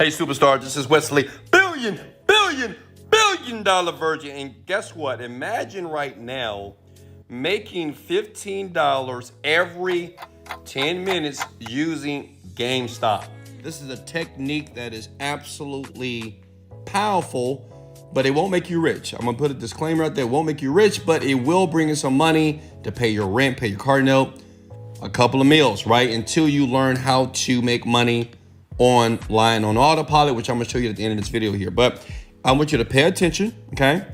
Hey, superstar, this is Wesley billion dollar virgin. And guess what? Imagine right now making $15 every 10 minutes using Gamestop. This is a technique that is absolutely powerful, but it won't make you rich. I'm gonna put a disclaimer out there. It won't make you rich, but it will bring in some money to pay your rent, pay your car note, a couple of meals, right? Until you learn how to make money online on autopilot, which I'm gonna show you at the end of this video here. But I want you to pay attention, okay?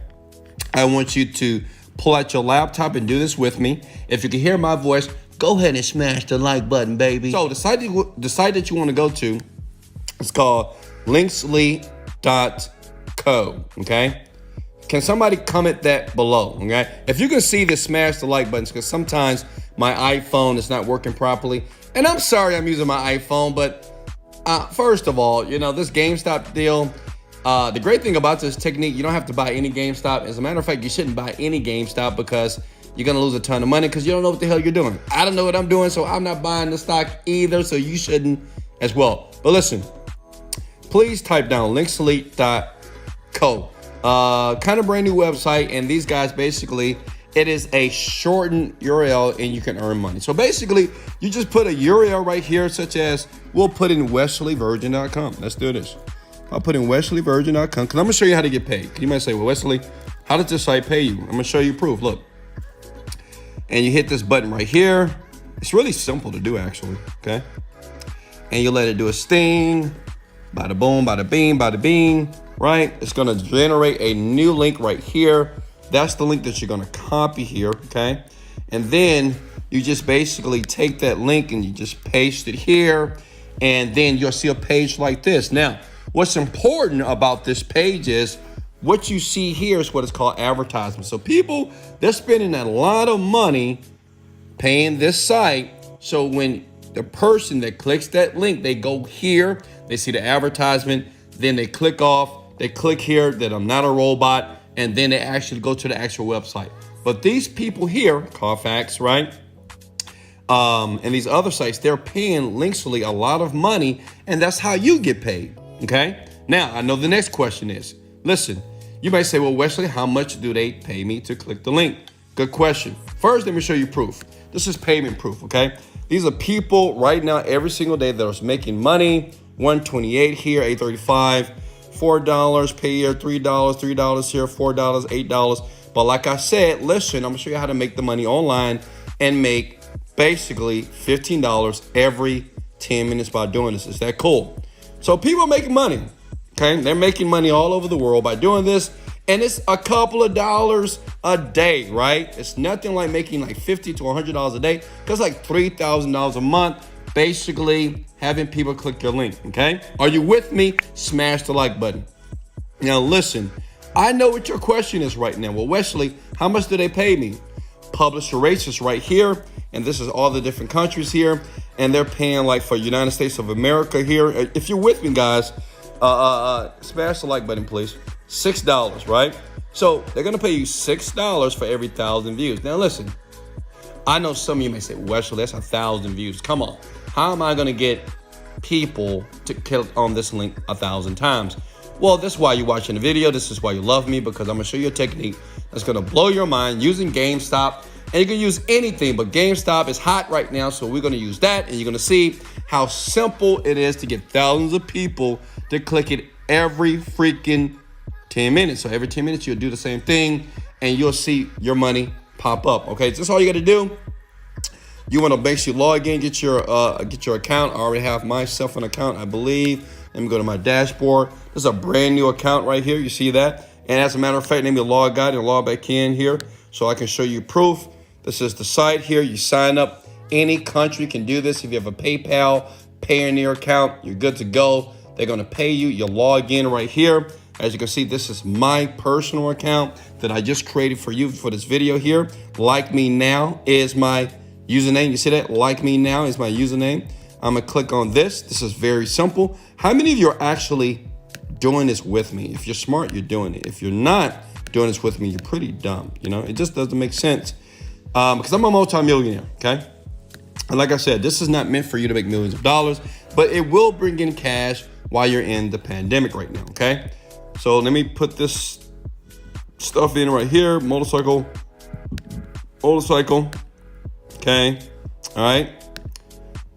I want you to pull out your laptop and do this with me. If you can hear my voice, go ahead and smash the like button, baby. So the site that you wanna go to is called linksly.co, okay? Can somebody comment that below, okay? If you can see this, smash the like buttons, because sometimes my iPhone is not working properly. And I'm sorry I'm using my iPhone, but first of all, you know, this GameStop deal, the great thing about this technique, you don't have to buy any GameStop. As a matter of fact, you shouldn't buy any GameStop because you're gonna lose a ton of money because you don't know what the hell you're doing. I don't know what I'm doing, so I'm not buying the stock either, so you shouldn't as well. But listen, please type down linksly.co. Kind of brand new website, and these guys basically, it is a shortened URL and you can earn money. So basically, you just put a URL right here, such as, we'll put in wesleyvirgin.com. Let's do this. I'll put in wesleyvirgin.com because I'm gonna show you how to get paid. You might say, well, Wesley, how does this site pay you? I'm gonna show you proof, look. And you hit this button right here. It's really simple to do actually, okay? And you let it do its thing. Bada boom, bada bing, bada bing, right? It's gonna generate a new link right here. That's the link that you're gonna copy here, okay? And then you just basically take that link and you just paste it here, and then you'll see a page like this. Now, what's important about this page is what you see here is what is called advertisement. So people, they're spending a lot of money paying this site. So when the person that clicks that link, they go here, they see the advertisement, then they click off, they click here that I'm not a robot, and then they actually go to the actual website. But these people here, Carfax, right? And these other sites, they're paying Linksly a lot of money, and that's how you get paid, okay? Now, I know the next question is, listen, you might say, well, Wesley, how much do they pay me to click the link? Good question. First, let me show you proof. This is payment proof, okay? These are people right now, every single day that are making money. 128 here, 835. $4 per year, $3 here, $4, $8. But like I said, listen, I'm gonna show you how to make the money online and make basically $15 every 10 minutes by doing this. Is that cool? So people are making money, okay? They're making money all over the world by doing this. And it's a couple of dollars a day, right? It's nothing like making like $50 to $100 a day. That's like $3,000 a month. Basically having people click your link, okay? Are you with me? Smash the like button. Now listen, I know what your question is right now. Well, Wesley, how much do they pay me? Publisher rates is right here, and this is all the different countries here, and they're paying like for United States of America here. If you're with me, guys, smash the like button, please. $6, right? So they're gonna pay you $6 for every 1,000 views. Now listen, I know some of you may say, Wesley, that's 1,000 views. Come on. How am I going to get people to click on this link 1,000 times? Well, this is why you're watching the video. This is why you love me, because I'm going to show you a technique that's going to blow your mind using GameStop. And you can use anything, but GameStop is hot right now, so we're going to use that. And you're going to see how simple it is to get thousands of people to click it every freaking 10 minutes. So every 10 minutes, you'll do the same thing, and you'll see your money pop up. Okay, so that's all you got to do. You want to basically log in, get your account. I already have myself an account, I believe. Let me go to my dashboard. This is a brand new account right here. You see that? And as a matter of fact, let me log out and log back in here so I can show you proof. This is the site here. You sign up. Any country can do this. If you have a PayPal, Payoneer account, you're good to go. They're going to pay you. You log in right here. As you can see, this is my personal account that I just created for you for this video here. Like Me Now is my username. You see that? Like Me Now is my username. I'm gonna click on this. This is very simple. How many of you are actually doing this with me? If you're smart, you're doing it. If you're not doing this with me, you're pretty dumb. You know, it just doesn't make sense. Because I'm a multimillionaire, okay? And like I said, this is not meant for you to make millions of dollars, but it will bring in cash while you're in the pandemic right now, okay? So let me put this stuff in right here. Motorcycle, okay? All right.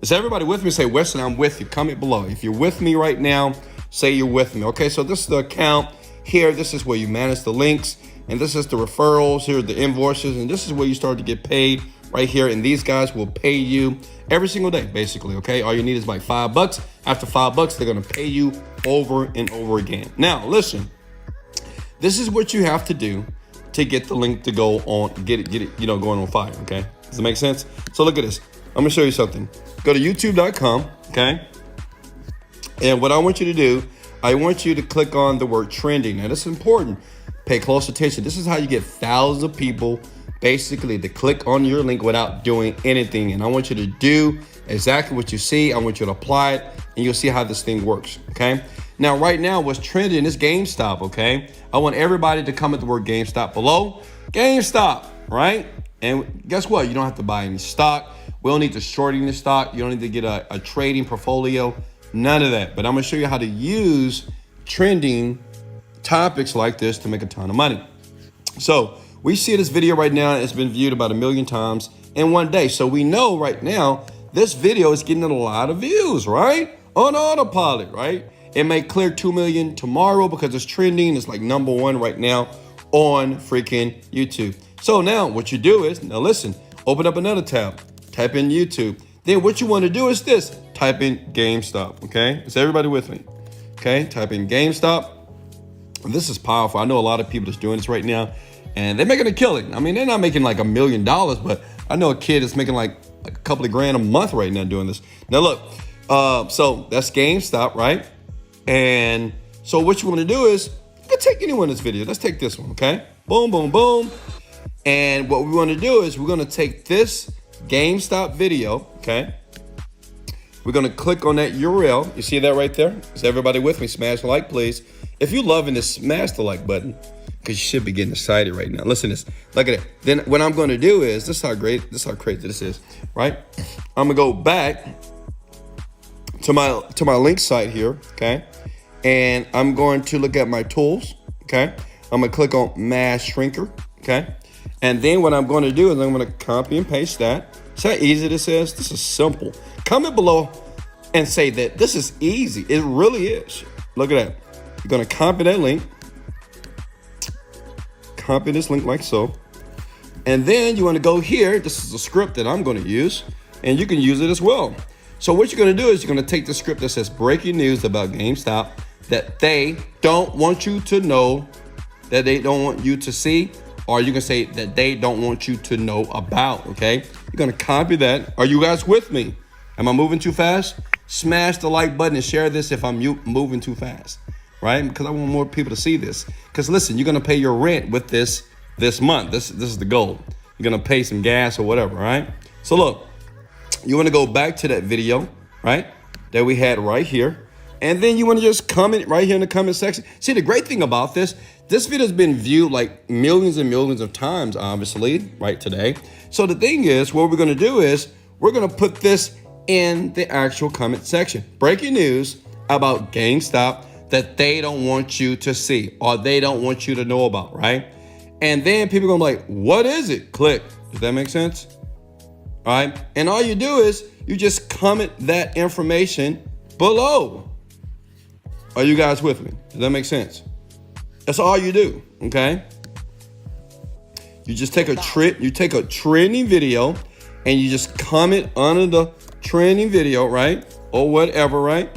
Is everybody with me? Say, Wesley, I'm with you. Comment below. If you're with me right now, say you're with me. Okay, so this is the account here. This is where you manage the links. And this is the referrals. Here are the invoices. And this is where you start to get paid right here. And these guys will pay you every single day, basically, okay? All you need is like $5. After $5, they're going to pay you over and over again. Now, listen. This is what you have to do to get the link to go on, get it, going on fire, okay? Does it make sense? So look at this. I'm gonna show you something. Go to youtube.com, okay? And what I want you to do, I want you to click on the word trending. Now, this is important. Pay close attention. This is how you get thousands of people basically to click on your link without doing anything. And I want you to do exactly what you see. I want you to apply it, and you'll see how this thing works, okay? Now, right now, what's trending is Gamestop, okay? I want everybody to comment the word Gamestop below. Gamestop, right? And guess what? You don't have to buy any stock. We don't need to short any stock. You don't need to get a trading portfolio. None of that. But I'm going to show you how to use trending topics like this to make a ton of money. So we see this video right now. It's been viewed about 1 million times in one day. So we know right now this video is getting a lot of views, right? On autopilot, right? It may clear 2 million tomorrow because it's trending. It's like #1 right now on freaking YouTube. So now what you do is, now listen, open up another tab, type in YouTube. Then what you want to do is this, type in Gamestop, okay? Is everybody with me? Okay, type in Gamestop. This is powerful. I know a lot of people that's doing this right now, and they're making a killing. I mean, they're not making like $1 million, but I know a kid that's making like a couple of grand a month right now doing this. Now look, so that's Gamestop, right? And so what you want to do is, you can take any one of this video. Let's take this one, okay? Boom, boom, boom. And what we want to do is we're going to take this Gamestop video, okay? We're going to click on that URL. You see that right there? Is everybody with me? Smash the like, please. If you're loving this, smash the like button, because you should be getting excited right now. Listen to this. Look at it. Then what I'm going to do is, this is how crazy this is, right? I'm going to go back to my link site here, okay? And I'm going to look at my tools, okay? I'm gonna click on Mass Shrinker, okay? And then what I'm gonna do is I'm gonna copy and paste that. See how easy this is? This is simple. Comment below and say that this is easy. It really is. Look at that. You're gonna copy that link. Copy this link like so. And then you wanna go here. This is a script that I'm gonna use, and you can use it as well. So what you're gonna do is you're gonna take the script that says breaking news about GameStop that they don't want you to know, that they don't want you to see, or you can say that they don't want you to know about, okay? You're gonna copy that. Are you guys with me? Am I moving too fast? Smash the like button and share this if I'm moving too fast, right? Because I want more people to see this. Because listen, you're gonna pay your rent with this month. This is the goal. You're gonna pay some gas or whatever, right? So look, you wanna go back to that video, right? That we had right here. And then you want to just comment right here in the comment section. See, the great thing about this video has been viewed like millions and millions of times, obviously, right today. So the thing is, what we're going to do is we're going to put this in the actual comment section. Breaking news about GameStop that they don't want you to see, or they don't want you to know about, right? And then people are going to be like, what is it? Click. Does that make sense? All right. And all you do is you just comment that information below. Are you guys with me? Does that make sense? That's all you do, okay? You just take a trending video and you just comment under the trending video, right? Or whatever, right?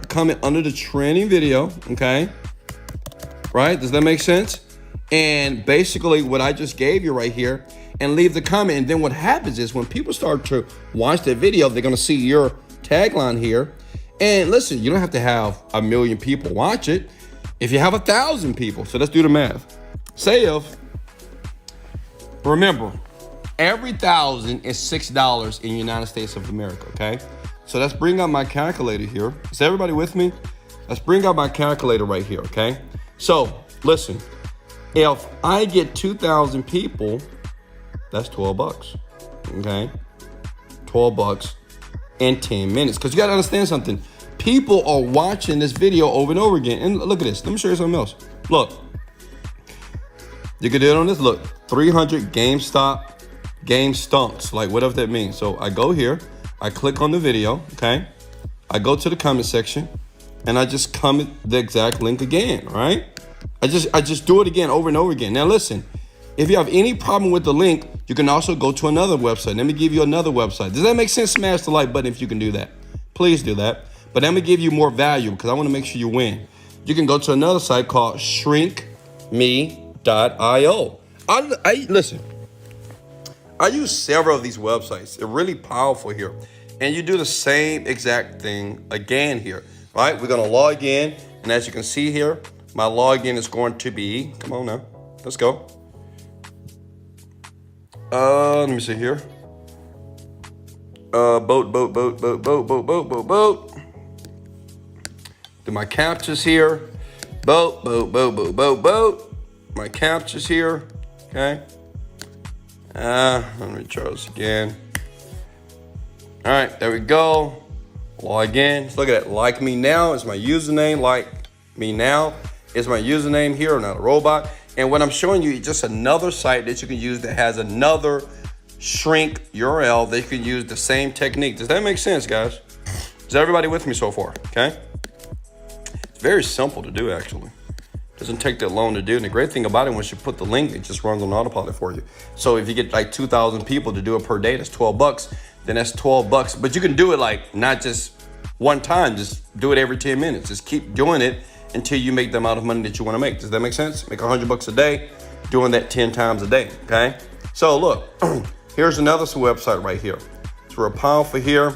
Comment under the trending video, okay? Right? Does that make sense? And basically what I just gave you right here, and leave the comment. And then what happens is when people start to watch that video, they're going to see your tagline here. And listen, you don't have to have 1 million people watch it. If you have 1,000 people, so let's do the math. Say if, remember, every 1,000 is $6 in the United States of America, okay? So let's bring up my calculator here. Is everybody with me? Let's bring up my calculator right here, okay? So listen, if I get 2,000 people, that's $12, okay? $12 in 10 minutes. Because you got to understand something. People are watching this video over and over again. And look at this. Let me show you something else. Look. You can do it on this. Look, 300 GameStop game stunts, like whatever that means. So I go here, I click on the video, okay? I go to the comment section, and I just comment the exact link again, right? I just do it again over and over again. Now listen, if you have any problem with the link, you can also go to another website. Let me give you another website. Does that make sense? Smash the like button if you can do that. Please do that. But I'm gonna give you more value because I want to make sure you win. You can go to another site called ShrinkMe.io. Listen, I use several of these websites. They're really powerful here. And you do the same exact thing again here, right? We're gonna log in, and as you can see here, my login is going to be, come on now, let's go. Let me see here. Boat. Do my captures here. Boat. My captures here, okay? Let me try this again. All right, there we go. Log in. Look at that. Like me now is my username. Like me now is my username here. I'm not a robot. And what I'm showing you is just another site that you can use that has another shrink URL that you can use the same technique. Does that make sense, guys? Is everybody with me so far? Okay. It's very simple to do, actually. Doesn't take that long to do. And the great thing about it, once you put the link, it just runs on autopilot for you. So if you get like 2,000 people to do it per day, that's $12. Then that's $12. But you can do it like not just one time, just do it every 10 minutes. Just keep doing it until you make the amount of money that you want to make. Does that make sense? Make $100 a day, doing that 10 times a day, okay? So look, here's another website right here. It's real powerful here.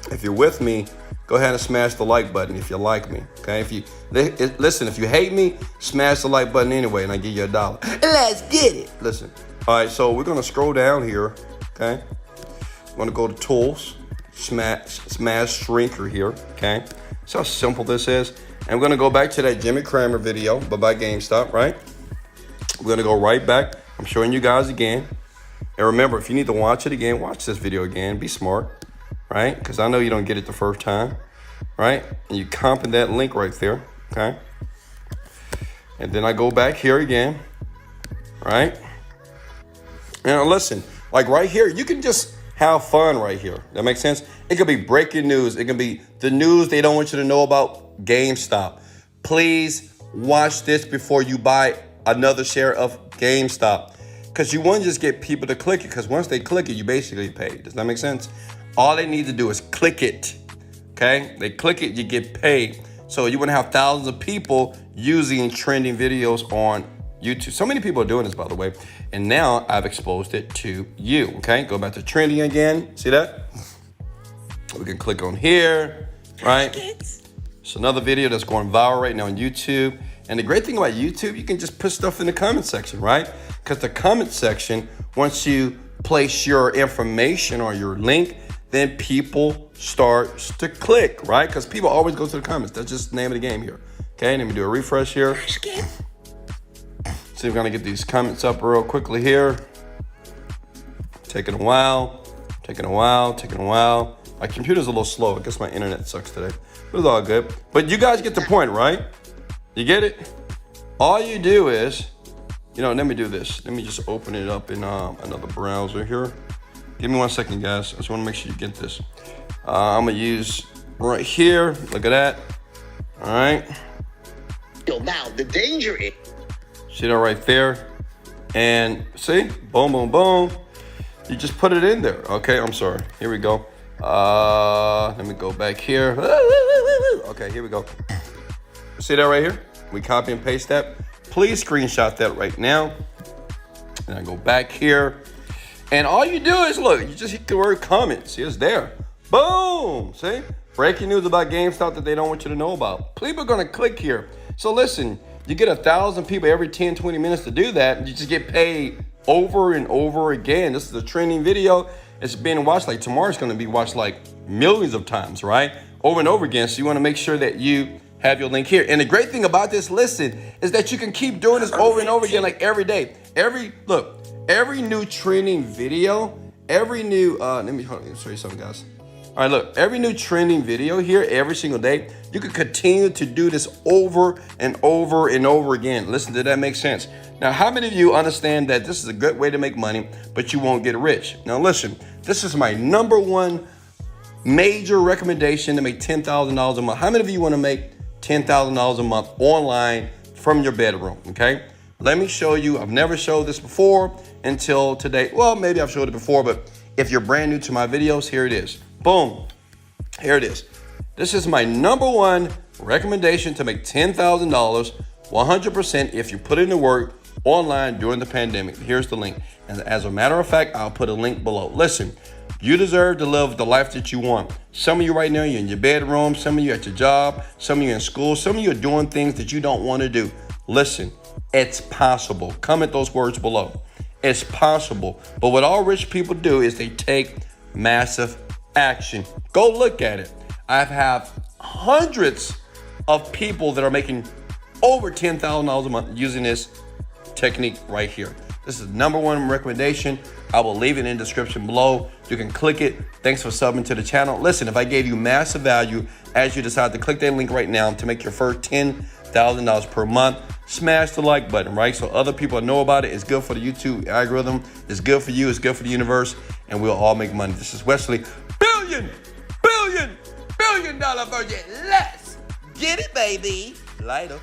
If you're with me, go ahead and smash the like button if you like me, okay? Listen, if you hate me, smash the like button anyway, and I give you $1. Let's get it. Listen, all right, so we're gonna scroll down here, okay? I'm gonna go to Tools, smash Shrinker here, okay? See how simple this is? And we're gonna go back to that Jimmy Cramer video, by Gamestop, right? We're gonna go right back. I'm showing you guys again. And remember, if you need to watch it again, watch this video again. Be smart, right? Because I know you don't get it the first time, right? And you copy that link right there, okay? And then I go back here again, right? Now listen, like right here, you can just have fun right here. That makes sense? It could be breaking news. It can be the news they don't want you to know about GameStop. Please watch this before you buy another share of GameStop. Because you want to just get people to click it. Because once they click it, you basically pay. Does that make sense? All they need to do is click it. Okay? They click it, you get paid. So you want to have thousands of people using trending videos on YouTube. So many people are doing this, by the way. And now I've exposed it to you. Okay? Go back to trending again. See that? We can click on here, right? It's another video that's going viral right now on YouTube. And the great thing about YouTube, you can just put stuff in the comment section, right? Because the comment section, once you place your information or your link, then people start to click, right? Because people always go to the comments. That's just the name of the game here. Okay, let me do a refresh here. See if we're gonna get these comments up real quickly here. Taking a while. My computer's a little slow. I guess my internet sucks today, but it's all good. But you guys get the point, right? You get it? All you do is, let me do this. Let me just open it up in another browser here. Give me 1 second, guys. I just want to make sure you get this. I'm going to use right here. Look at that. All right. Now, the danger is... See that right there? And see? Boom, boom, boom. You just put it in there. Okay, I'm sorry. Here we go. Let me go back here. Okay, here we go. See that right here? We copy and paste that. Please screenshot that right now. And I go back here. And all you do is, look, you just hit the word comment. See, it's there. Boom. See? Breaking news about GameStop that they don't want you to know about. People are going to click here. So listen, you get 1,000 people every 10, 20 minutes to do that. And you just get paid over and over again. This is a trending video. It's being watched, like tomorrow's going to be watched like millions of times, right? Over and over again. So you want to make sure that you have your link here. And the great thing about this, listen, is that you can keep doing this over and over again, like every day. Every new trending video, every new, let me show you something, guys. All All right, look, every new trending video here, every single day, you can continue to do this over and over and over again. Listen, did that make sense? Now, how many of you understand that this is a good way to make money, but you won't get rich? Now, listen, this is my number one major recommendation to make $10,000 a month. How many of you want to make $10,000 a month online from your bedroom, okay? Let me show you. I've never showed this before until today. Well, maybe I've showed it before, but if you're brand new to my videos, here it is. Boom. Here it is. This is my number one recommendation to make $10,000 100% if you put in the work online during the pandemic. Here's the link. And as a matter of fact, I'll put a link below. Listen, you deserve to live the life that you want. Some of you right now, you're in your bedroom. Some of you at your job. Some of you in school. Some of you are doing things that you don't want to do. Listen, it's possible. Comment those words below. It's possible. But what all rich people do is they take massive action. Go look at it. I have hundreds of people that are making over $10,000 a month using this technique right here. This is the number one recommendation. I will leave it in the description below. You can click it. Thanks for subbing to the channel. Listen, if I gave you massive value as you decide to click that link right now to make your first $10,000 per month, smash the like button, right? So other people know about it. It's good for the YouTube algorithm. It's good for you. It's good for the universe. And we'll all make money. This is Wesley. $1 billion dollar virgin. Let's get it, baby. Later.